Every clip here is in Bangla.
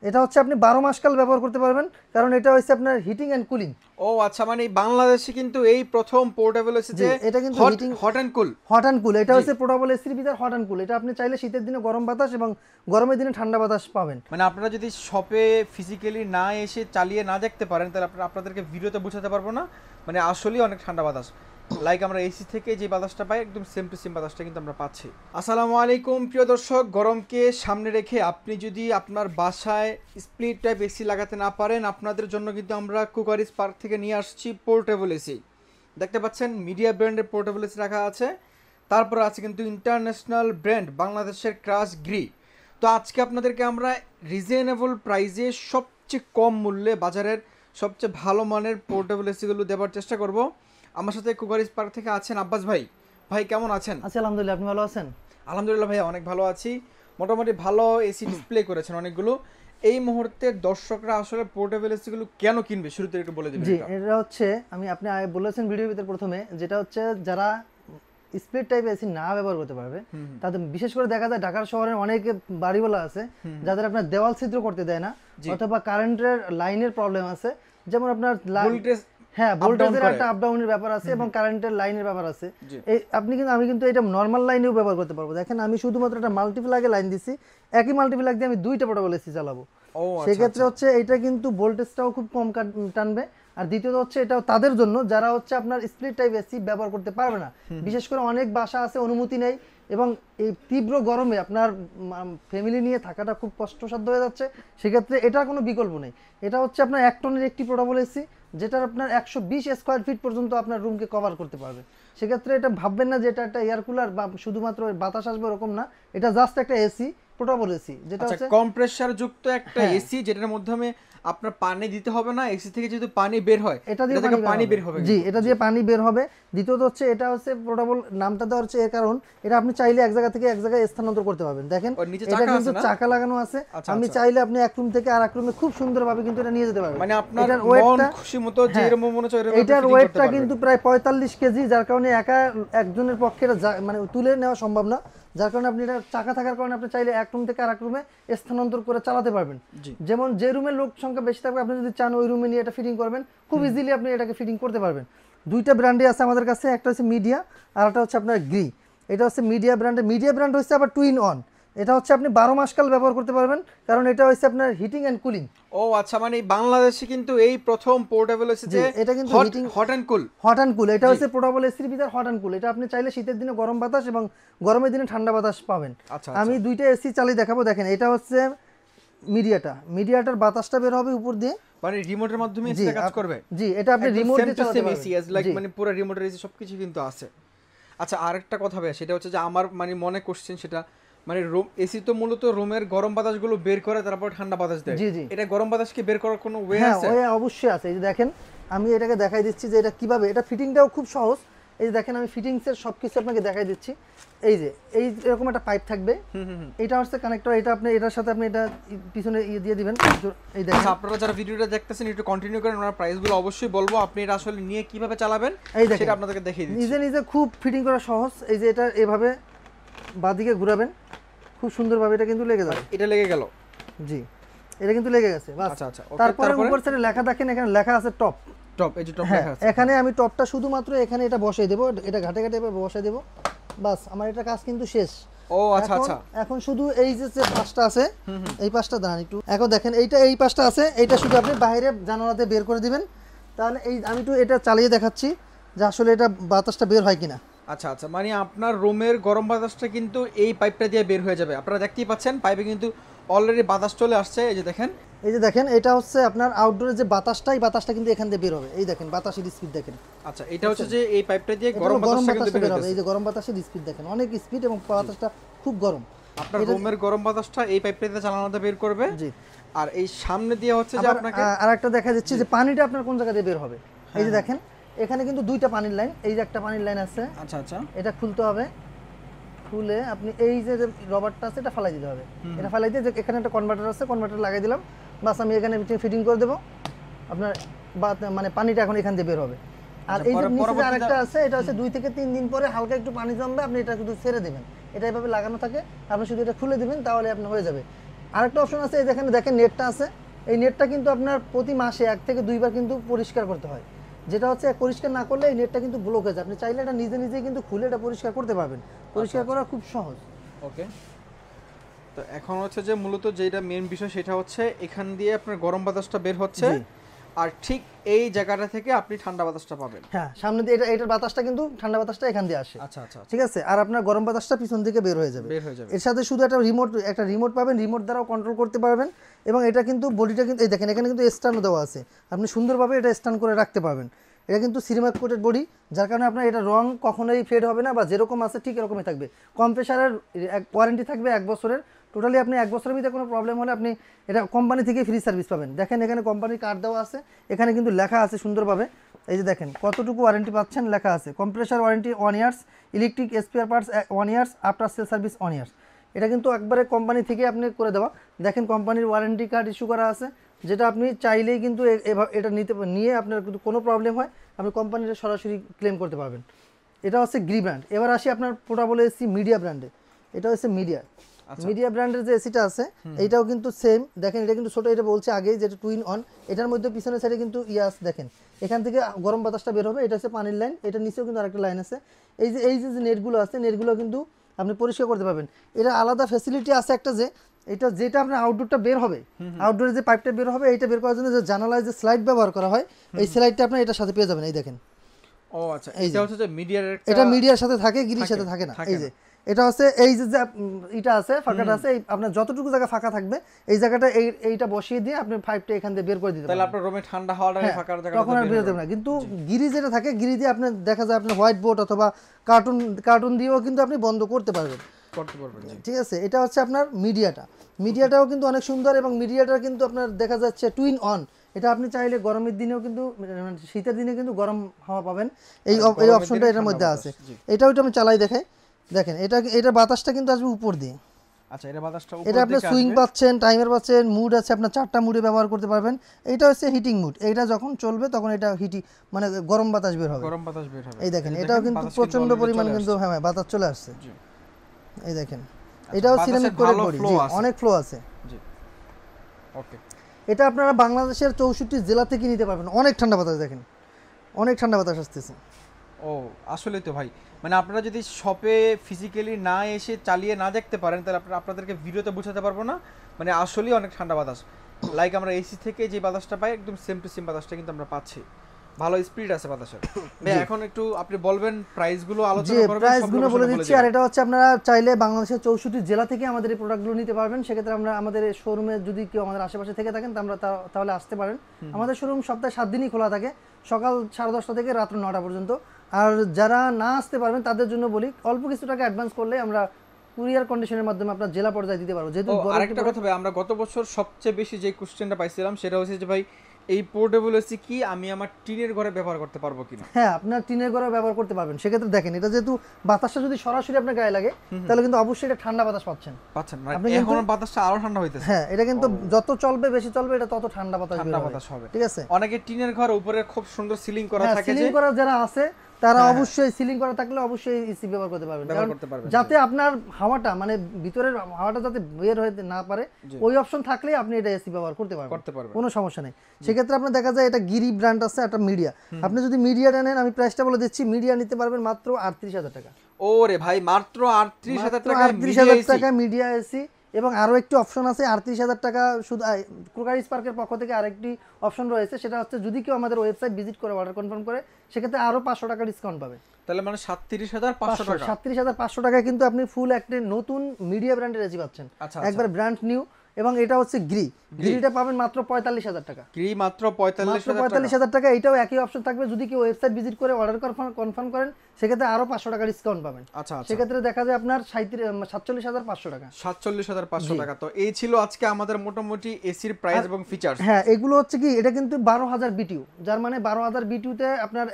এটা হচ্ছে আপনি 12 মাস কাল ব্যবহার করতে পারবেন, কারণ এটা হচ্ছে আপনার হিটিং এন্ড কুলিং। ও আচ্ছা, মানে বাংলাদেশে কিন্তু এই প্রথম পোর্টেবল এসি যে এটা কিন্তু heating hot and cool. Hot and cool, এটা হচ্ছে পোর্টেবল এসির ভিতর হট অ্যান্ড কুল। এটা আপনি চাইলে শীতের দিনে গরম বাতাস এবং গরমের দিনে ঠান্ডা বাতাস পাবেন। মানে আপনারা যদি শপে ফিজিক্যালি না এসে চালিয়ে না দেখতে পারেন তাহলে আপনাদেরকে ভিডিওতে বোঝাতে পারবো না। মানে আসলেই অনেক ঠান্ডা বাতাস, লাইক আমরা এসি থেকে যে বাতাসটা পাই একদম সেম টু সেম বাতাসটা কিন্তু আমরা পাচ্ছি। আসসালামু আলাইকুম প্রিয় দর্শক, গরমকে সামনে রেখে আপনি যদি আপনার বাসায় স্প্লিট টাইপ এসি লাগাতে না পারেন, আপনাদের জন্য কিন্তু আমরা কুকারিজ পার্ক থেকে নিয়ে আসছি পোর্টেবল এসি। দেখতে পাচ্ছেন মিডিয়া ব্র্যান্ডের পোর্টেবল এসি রাখা আছে, তারপর আছে কিন্তু ইন্টারন্যাশনাল ব্র্যান্ড বাংলাদেশের ক্রাশ গ্রি। তো আজকে আপনাদেরকে আমরা রিজনেবল প্রাইসে সবচেয়ে কম মূল্যে বাজারের সবচেয়ে ভালো মানের পোর্টেবল এসিগুলো দেওয়ার চেষ্টা করব। আমার সাথে কুকারিজ পার্ক থেকে আছেন আব্বাস ভাই। ভাই কেমন আছেন? আচ্ছা, আলহামদুলিল্লাহ, আপনি ভালো আছেন? আলহামদুলিল্লাহ ভাই, অনেক ভালো আছি। মোটামুটি ভালো এসি ডিসপ্লে করেছেন অনেকগুলো। এই মুহূর্তে দর্শকরা আসলে পোর্টেবল এসিগুলো কেন কিনবে শুরুতে একটু বলে দিবেন। জি, এটা হচ্ছে আপনি বলেছেন ভিডিওর ভিতর প্রথমে, যেটা হচ্ছে যারা স্প্লিট টাইপ এসি না ব্যবহার করতে পারবে তাদের, বিশেষ করে দেখা যায় ঢাকার শহরে অনেক বাড়িওয়ালা আছে যাদের আপনার দেওয়াল ছিদ্র করতে দেয় না, অথবা কারেন্টের লাইনের প্রবলেম আছে, যেমন আপনার হ্যাঁ ভোল্টেজের একটা আপ ডাউনের ব্যাপার আছে এবং কারেন্টের লাইনের ব্যাপার আছে। এই আমি কিন্তু এটা নরমাল লাইনেও ব্যবহার করতে পারবো। দেখেন আমি শুধুমাত্র একটা মাল্টিপ্লাগে লাইন দিছি, একই মাল্টিপ্লাগ দিয়ে আমি দুইটা পোর্টেবল এসি চালাবো। সেক্ষেত্রে হচ্ছে এটা কিন্তু ভোল্টেজটাও খুব কম টানবে। আর দ্বিতীয়ত হচ্ছে এটাও তাদের জন্য যারা হচ্ছে আপনার স্প্লিট টাইপ এসি ব্যবহার করতে পারবে না। বিশেষ করে অনেক বাসা আছে অনুমতি নেই, এবং এই তীব্র গরমে আপনার ফ্যামিলি নিয়ে থাকাটা খুব কষ্টসাধ্য হয়ে যাচ্ছে। সেক্ষেত্রে এটার কোনো বিকল্প নেই। এটা হচ্ছে আপনার 1 টনের একটি পোর্টেবল এসি, যেটার আপনার 120 স্কোয়ার ফিট পর্যন্ত আপনার রুমকে কভার করতে পারবে। সেক্ষেত্রে এটা ভাববেন না যে এটা একটা এয়ার কুলার বা শুধুমাত্র বাতাস আসবে, এরকম না। এটা জাস্ট একটা এসি, পোর্টেবল এসি, যেটা হচ্ছে কম্প্রেসার যুক্ত একটা এসি, যেটার মাধ্যমে আপনার পানি দিতে হবে না। এসি থেকে যেহেতু পানি বের হয়, এটা দিয়ে পানি বের হবে। জি, এটা দিয়ে পানি বের হবে। দ্বিতীয়ত হচ্ছে এটা হচ্ছে পোর্টেবল নামটা দেওয়ার হচ্ছে এর কারণ, এটা আপনি চাইলে এক জায়গা থেকে এক জায়গায় স্থানান্তর করতে পারবেন। দেখেন এটা কিন্তু চাকা লাগানো আছে, আমি চাইলে আপনি এক রুম থেকে আরেক রুমে খুব সুন্দরভাবে কিন্তু এটা নিয়ে যেতে পারবেন। মানে আপনার মন খুশি মতো যেরকম মনে চায় এরকম এটার ওয়েটটা কিন্তু প্রায় 45 কেজি, যার কারণে একা একজনের পক্ষে এটা মানে তুলে নেওয়া সম্ভব না। যার কারণে আপনি এটা চাকা থাকার কারণে আপনি চাইলে এক রুম থেকে আরেক রুমে স্থানান্তর করে চালাতে পারবেন। যেমন যে রুমে লোক সংখ্যা বেশি থাকবে, আপনি যদি চান ওই রুমে নিয়ে এটা ফিটিং করবেন, খুব ইজিলি আপনি এটাকে ফিটিং করতে পারবেন। দুইটা ব্র্যান্ডে আছে আমাদের কাছে, একটা হচ্ছে মিডিয়া আর একটা হচ্ছে আপনার গ্রি। এটা হচ্ছে মিডিয়া ব্র্যান্ডের, মিডিয়া ব্র্যান্ড হচ্ছে আবার 2 in 1। এটা হচ্ছে আপনি 12 মাস কাল ব্যবহার করতে পারবেন, কারণ এটা হচ্ছে আপনার হিটিং এন্ড কুলিং। ও আচ্ছা, মানে বাংলাদেশে কিন্তু এই প্রথম পোর্টেবল এসি যে এটা কিন্তু heating hot and cool. Hot and cool, এটা হচ্ছে পোর্টেবল এসির ভিতর হট অ্যান্ড কুল। এটা আপনি চাইলে শীতের দিনে গরম বাতাস এবং গরমের দিনে ঠান্ডা বাতাস পাবেন। আমি দুইটা এসি চালিয়ে দেখাবো। দেখেন এটা হচ্ছে মিডিয়াটার বাতাসটা বের হবে উপর দিয়ে, মানে রিমোটের মাধ্যমে এটা কাজ করবে। জি, এটা আপনি রিমোট দিয়ে চালাতে পারবেন। মানে পুরো রিমোটের এসি সবকিছু কিন্তু আছে। আচ্ছা, আরেকটা কথা ভাই, সেটা হচ্ছে যে আমার মানে মনে কোশ্চেন, সেটা মানে রুম এসি তো মূলত রুমের গরম বাতাসগুলো বের করে তারপর ঠান্ডা বাতাস দেয়। এটা গরম বাতাসকে বের করার কোনো ওয়ে আছে? হ্যাঁ, অবশ্যই আছে। এই যে দেখেন আমি এটাকে দেখাই দিচ্ছি যে এটা কিভাবে, এটা ফিটিংটাও খুব সহজ। এই যে দেখেন আমি ফিটিংসের সবকিছু আপনাকে দেখাই দিচ্ছি। এই যে এরকম একটা পাইপ থাকবে, এটা হচ্ছে কানেক্টর। এটা আপনি এটার সাথে আপনি এটা পিছনে দিয়ে দিবেন। এই দেখেন আপনারা যারা ভিডিওটা দেখতেছেন একটু কন্টিনিউ করেন, আমরা প্রাইসগুলো অবশ্যই বলবো, আপনি এটা আসলে নিয়ে কিভাবে চালাবেন সেটা আপনাদেরকে দেখিয়ে দিচ্ছি। নিজে খুব ফিটিং করা সহজ। এই যে এটা এভাবে বাঁদিকে ঘোরাবেন, খুব সুন্দরভাবে এটা কিন্তু লেগে যাবে। এটা লেগে গেল? জি, এটা কিন্তু লেগে গেছে। আচ্ছা, তারপরে উপর সাইডে লেখা দেখেন, এখানে লেখা আছে টপ। এই যে টপ লেখা আছে, এখানে আমি টপটা শুধুমাত্র এখানে এটা বসিয়ে দেব, এটা ঘাটে বসিয়ে দেব, বাস আমার এটা কাজ কিন্তু শেষ। ও আচ্ছা, এখন শুধু এই যে পাশটা আছে, এই পাশটা দাঁড়ান একটু। এখন দেখেন এই পাশটা আছে, এইটা শুধু আপনি বাইরে জানালাতে বের করে দিবেন। তাহলে আমি একটু এটা চালিয়ে দেখাচ্ছি যে আসলে এটা বাতাসটা বের হয় কিনা। আচ্ছা, মানে আপনার রুমের গরম বাতাসটা কিন্তু এই পাইপটা দিয়ে বের হয়ে যাবে। আপনারা দেখতেই পাচ্ছেন পাইপে কিন্তু অলরেডি বাতাস চলে আসছে। এই যে দেখেন এটা হচ্ছে আপনার আউটডোরের যে বাতাসটা, এই বাতাসটা কিন্তু এখান দিয়ে বের হবে। এই দেখেন বাতাসের স্পিড দেখেন। আচ্ছা, এটা হচ্ছে যে এই পাইপটা দিয়ে গরম বাতাসটা কিন্তু বের হবে। এই যে গরম বাতাসের স্পিড দেখেন, অনেক স্পিড, এবং বাতাসটা খুব গরম। আপনার রুমের গরম বাতাসটা এই পাইপটা দিয়ে চালানোতে বের করবে। জি, আর এই সামনে দিয়ে হচ্ছে যে আপনাকে আরেকটা দেখা যাচ্ছে যে পানিটা আপনার কোন জায়গা দিয়ে বের হবে। এই যে দেখেন এখানে কিন্তু দুইটা পানির লাইন, এই যে একটা পানির লাইন আছে। আচ্ছা, এটা খুলতে হবে। খুলে আপনি এই যে রবারটা আছে এটা ফালাই দিতে হবে। এটা ফালাই দিয়ে এখানে একটা কনভার্টার আছে, কনভার্টার লাগাই দিলাম, বাস আমি এখানে ফিটিং করে দেব। আপনার মানে পানিটা এখন এখান দিয়ে বের হবে। আর এই যে নিচে আরেকটা আছে, এটা হচ্ছে 2 থেকে 3 দিন পরে হালকা একটু পানি জমবে, আপনি এটা শুধু ছেড়ে দিবেন। এটা এভাবে লাগানো থাকে, আপনি শুধু এটা খুলে দিবেন, তাহলে আপনার হয়ে যাবে। আরেকটা অপশন আছে, এই দেখেন নেটটা আছে। এই নেটটা কিন্তু আপনার প্রতি মাসে 1 থেকে 2 বার কিন্তু পরিষ্কার করতে হয়, যেটা হচ্ছে পরিষ্কার না করলে এই নেটটা কিন্তু ব্লক হয়ে যায়। আপনি চাইলে এটা নিজেই কিন্তু খুলে এটা পরিষ্কার করতে পারবেন, পরিষ্কার করা খুব সহজ। ওকে, তো এখন হচ্ছে যে মূলত যেটা মেন বিষয় সেটা হচ্ছে এখান দিয়ে আপনার গরম বাতাসটা বের হচ্ছে, আর ঠিক এই জায়গাটা থেকে আপনি ঠান্ডা বাতাসটা পাবেন। হ্যাঁ, সামনে দিয়ে এটার বাতাসটা কিন্তু ঠান্ডা বাতাসটা এখান দিয়ে আসে। আচ্ছা আচ্ছা, ঠিক আছে, আর আপনার গরম বাতাসটা পিছন থেকে বের হয়ে যাবে। এর সাথে শুধু একটা রিমোট পাবেন, রিমোট দ্বারাও কন্ট্রোল করতে পারবেন। এবং এটা কিন্তু বডিটা কিন্তু এই দেখেন এখানে কিন্তু স্ট্যান্ড দেওয়া আছে, আপনি সুন্দরভাবে এটা স্ট্যান্ড করে রাখতে পারবেন। এটা কিন্তু সিরামিক কোটেড বডি, যার কারণে আপনার এটা রং কখনোই ফেড হবে না, বা যেরকম আছে ঠিক এরকমই থাকবে। কম্প্রেসারের ওয়ারেন্টি থাকবে 1 বছরের, টোটালি আপনি 1 বছরের ভিতরে কোনো প্রবলেম হলে আপনি এটা কোম্পানি থেকে ফ্রি সার্ভিস পাবেন। দেখেন এখানে কোম্পানির কার্ড দেওয়া আছে, এখানে কিন্তু লেখা আছে সুন্দরভাবে, এই যে দেখেন কতটুকু ওয়ারেন্টি পাচ্ছেন লেখা আছে। Compressor warranty 1 years, electric spare parts 1 years, after sale service 1 years. এটা কিন্তু একবারে কোম্পানি থেকে আপনি করে দেওয়া। দেখেন কোম্পানির ওয়ারেন্টি কার্ড ইস্যু করা আছে, যেটা আপনি চাইলেই কিন্তু এটা নিয়ে আপনার কিন্তু কোনো প্রবলেম হয় আপনি কোম্পানিটা সরাসরি ক্লেম করতে পারবেন। এটা হচ্ছে গ্রি ব্র্যান্ড। এবার আসি আপনার পোর্টেবল এসি মিডিয়া ব্র্যান্ডে। এটা হচ্ছে মিডিয়া ব্র্যান্ডের যে এসিটা আছে এইটাও কিন্তু সেম। দেখেন এটা কিন্তু ছোট, এটা বলছে আগেই যেটা টুইন অন। এটার মধ্যে পিছনের সাইডে কিন্তু ইয়াস দেখেন এখান থেকে গরম বাতাসটা বের হবে। এটা হচ্ছে পানির লাইন, এটা নিচেও কিন্তু আরেকটা লাইন আছে। এই যে নেটগুলো আছে, নেটগুলো কিন্তু আপনি পরিষ্কার করতে পারবেন। এটা আলাদা ফ্যাসিলিটি আছে একটা, যে এটা যেটা আপনার আউটডোরটা বের হবে, আউটডোরে যে পাইপটা বের হবে, এইটা বের করার জন্য যে জানালায় যে স্লাইড ব্যবহার করা হয়, এই স্লাইডটা আপনি এটার সাথে পেয়ে যাবেন। এই দেখেন, ও আচ্ছা, এটা হচ্ছে যে এটা মিডিয়ার সাথে থাকে, গিরির সাথে থাকে না। এই যে এটা হচ্ছে এই যে এটা আছে ফাঁকাটা আছে, আপনার যতটুকু জায়গা ফাঁকা থাকবে এই জায়গাটা এইটা বসিয়ে দিয়ে আপনি পাইপটা এখান দিয়ে বের করে দিতে পারবেন। তাহলে আপনার রুমে ঠান্ডা হাওয়াটা ফাঁকা জায়গাটা তখন আর বের হতে না। কিন্তু গিরি যেটা থাকে, গিরি দিয়ে আপনি দেখা যায় আপনি হোয়াইট বোর্ড অথবা কার্টুন দিয়েও কিন্তু আপনি বন্ধ করতে পারবেন। ঠিক আছে, এটা হচ্ছে আপনার মিডিয়াটাও কিন্তু অনেক সুন্দর, এবং মিডিয়াটা কিন্তু আপনার দেখা যাচ্ছে টুইন অন। এটা আপনি চাইলে গরমের দিনেও কিন্তু শীতের দিনে কিন্তু গরম হাওয়া পাবেন। এই অপশনটা এটার মধ্যে আছে। এটাও আমি চালাই দেখাই। দেখেন এটা বাতাসটা কিন্তু আসবে উপর দিয়ে। আচ্ছা, এটা বাতাসটা উপর এটা আপনি সুইং পাচ্ছেন, টাইমার পাচ্ছেন, মুড আছে, আপনার 4টা মুডে ব্যবহার করতে পারবেন। এটা হচ্ছে হিটিং মুড, এটা যখন চলবে তখন এটা মানে গরম বাতাস বের হবে। এই দেখেন এটাও কিন্তু প্রচন্ড পরিমাণ কিন্তু হ্যাঁ বাতাস চলে আসছে। এই দেখেন এটাও সিরামিক কোটেড বডি, অনেক ফ্লো আছে। জি, ওকে। এটা আপনারা বাংলাদেশের 64 জেলা থেকে নিতে পারবেন। অনেক ঠান্ডা বাতাস, দেখেন অনেক ঠান্ডা বাতাস আসতেছে। ও আসলে তো ভাই, মানে আপনারা যদি শপে ফিজিক্যালি না এসে চালিয়ে না দেখতে পারেন তাহলে আপনাদেরকে ভিডিওতে বোঝাতে পারবো না। মানে আসলেই অনেক ঠান্ডা বাতাস, লাইক আমরা এসি থেকে যে বাতাসটা পাই একদম সেম টু সেম বাতাসটা কিন্তু আমরা পাচ্ছি। ভালো স্পিড আছে বাতাসের। ভাই এখন একটু আপনি বলবেন প্রাইসগুলো আলোচনা করবেন, প্রাইসগুলো বলে দিচ্ছি। আর এটা হচ্ছে আপনারা চাইলে বাংলাদেশের 64 জেলা থেকে আমাদের এই প্রোডাক্টগুলো নিতে পারবেন। সেক্ষেত্রে আমরা আমাদের শোরুমে যদি কেউ আমাদের আশেপাশে থেকে থাকেন তাহলে আসতে পারেন। আমাদের শোরুম সপ্তাহে 7 দিনই খোলা থাকে, সকাল 10:30 থেকে রাত 9টা পর্যন্ত। আর যারা না আসতে পারবেন তাদের জন্য বলি, অল্প কিছু টাকা অ্যাডভান্স করলে আমরা কুরিয়ার কন্ডিশনের মাধ্যমে আপনার জেলা পর্যায়ে দিতে পারবো। যেহেতু আরেকটা কথা ভাই, আমরা গত বছর সবচেয়ে বেশি যে কোশ্চেনটা পাইছিলাম সেটা হচ্ছে যে ভাই এই পোর্টেবল এসি কি আমি আমার টিনের ঘরে ব্যবহার করতে পারবো কিনা? হ্যাঁ, আপনার টিনের ঘরে ব্যবহার করতে পারবেন। সেক্ষেত্রে দেখেন এটা যেহেতু বাতাসটা যদি সরাসরি আপনার গায়ে লাগে তাহলে কিন্তু অবশ্যই এটা ঠান্ডা বাতাস পাচ্ছেন। মানে এখন বাতাসটা আরো ঠান্ডা হইতেছে। হ্যাঁ, এটা কিন্তু যত চলবে বেশি চলবে এটা তত ঠান্ডা বাতাস হবে। ঠিক আছে, অনেকে টিনের ঘর উপরে খুব সুন্দর সিলিং করা থাকে, সিলিং করা যারা আছে তারা অবশ্যই সিলিং করা থাকলে অবশ্যই এসি ব্যবহার করতে পারবেন, যাতে আপনার হাওয়াটা মানে ভিতরের হাওয়াটা যাতে বের হতে না পারে। ওই অপশন থাকলে আপনি এটা এসি ব্যবহার করতে পারবেন, কোনো সমস্যা নেই। সেক্ষেত্রে আপনার দেখা যায় এটা গিরি ব্র্যান্ড আছে, একটা মিডিয়া। আপনি যদি মিডিয়াটা নেন, আমি প্রাইসটা বলে দিচ্ছি, মিডিয়া নিতে পারবেন মাত্র 38,000 টাকা। ওরে ভাই, মাত্র 38,000 টাকা, 38,000 টাকা মিডিয়া এসি। এবং আরো একটি অপশন আছে 38,000 টাকা শুধু ক্রোকার স্পার্কের পক্ষ থেকে আরেকটি অপশন রয়েছে, সেটা হচ্ছে যদি কেউ আমাদের ওয়েবসাইট ভিজিট করে অর্ডার কনফার্ম করে সেক্ষেত্রে আরো 500 টাকা ডিসকাউন্ট পাবে। তাহলে মানে 37,500 টাকা। 37,500 টাকায় কিন্তু আপনি ফুল একটা নতুন মিডিয়া ব্র্যান্ডের এসি পাচ্ছেন, একবার ব্র্যান্ড নিউ। এবং এটা হচ্ছে গ্রিটা পাবেন মাত্র 45,000 টাকা। গ্রি মাত্র 45,000 টাকা। এটাও একই অপশন থাকবে, যদি কেউ ওয়েবসাইট ভিজিট করে অর্ডার কনফার্ম করেন সেক্ষেত্রে আরো 500 টাকা ডিসকাউন্ট পাবেন। আচ্ছা, সেক্ষেত্রে দেখা যায় আপনার 47,500 টাকা। 47,500 টাকা। তো এই ছিল আজকে আমাদের মোটামুটি এসির প্রাইস এবং ফিচারস। হ্যাঁ, এগুলো হচ্ছে কি, এটা কিন্তু 12,000 বিটিউ, যার মানে 12,000 বিটিউতে আপনার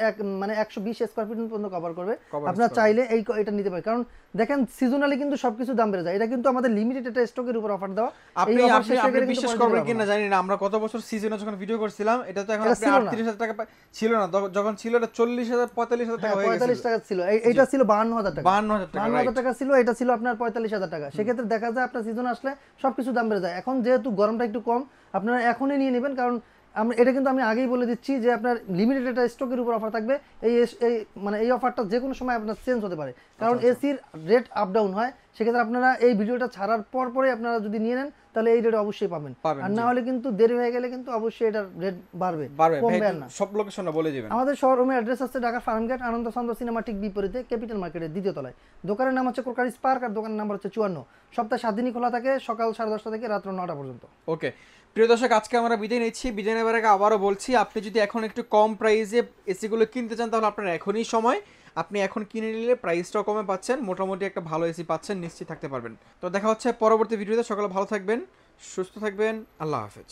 মানে 120 স্কয়ার ফিট পর্যন্ত কভার করবে। আপনারা চাইলে এটা নিতে পারেন, কারণ দেখেন সিজনালি কিন্তু সবকিছু দাম বেড়ে যায়। এটা কিন্তু আমাদের লিমিটেড একটা স্টকের উপর অফার দেওয়া। আপনি বিশ্বাস করবেন কিনা জানি না, আমরা কত বছর সিজনে যখন ভিডিও করছিলাম এটা তো এখন আপনি 38,000 টাকা ছিল না, যখন ছিল এটা 40,000 45,000 টাকা হয়ে গেছে। টাকা ছিল, এইটা ছিল 52,000 টাকা। 52,000 টাকা, 52,000 টাকা ছিল, এটা ছিল আপনার 45,000 টাকা। সেক্ষেত্রে দেখা যায় আপনার সিজন আসলে সবকিছু দাম বেড়ে যায়। এখন যেহেতু গরমটা একটু কম, আপনারা এখনই নিয়ে নেবেন, কারণ এটা কিন্তু আমি আগেই বলে দিচ্ছি যে আপনার লিমিটেড একটা স্টকের উপর অফার থাকবে। এই অফারটা যে কোনো সময় আপনার চেঞ্জ হতে পারে, কারণ এসির রেট আপ ডাউন হয়। সেক্ষেত্রে আপনারা এই ভিডিওটা ছাড়ার পরে আপনারা যদি নিয়ে নেন, তাহলে এই রেট অবশ্যই পাবেন। আর না হলে কিন্তু দেরি হয়ে গেলে কিন্তু অবশ্যই এটার রেট বাড়বে, কমবে না। সব লোকেশনটা বলে দিবেন। আমাদের শোরুমের অ্যাড্রেস আছে ঢাকা ফার্মগেট আনন্দ চন্দ্র সিনেমা ঠিক বিপরীতে ক্যাপিটাল মার্কেটের দ্বিতীয় তলায়। দোকানের নাম হচ্ছে ক্রোকারি স্পার্ক, আর দোকানের নাম্বার হচ্ছে 54। সপ্তাহে 7 দিনই খোলা থাকে, সকাল 10:30 থেকে রাত্র 9টা পর্যন্ত। ওকে প্রিয় দর্শক, আজকে আমরা বিদায় নিচ্ছি। বিদায় নেবার আগে আবারও বলছি, আপনি যদি এখন একটু কম প্রাইসে এসিগুলো কিনতে চান, তাহলে আপনার এখনই সময়। আপনি এখন কিনে নিলে প্রাইসটাও কমে পাচ্ছেন, মোটামুটি একটা ভালো এসি পাচ্ছেন, নিশ্চিত থাকতে পারবেন। তো দেখা হচ্ছে পরবর্তী ভিডিওতে। সকালে ভালো থাকবেন, সুস্থ থাকবেন, আল্লাহ হাফেজ।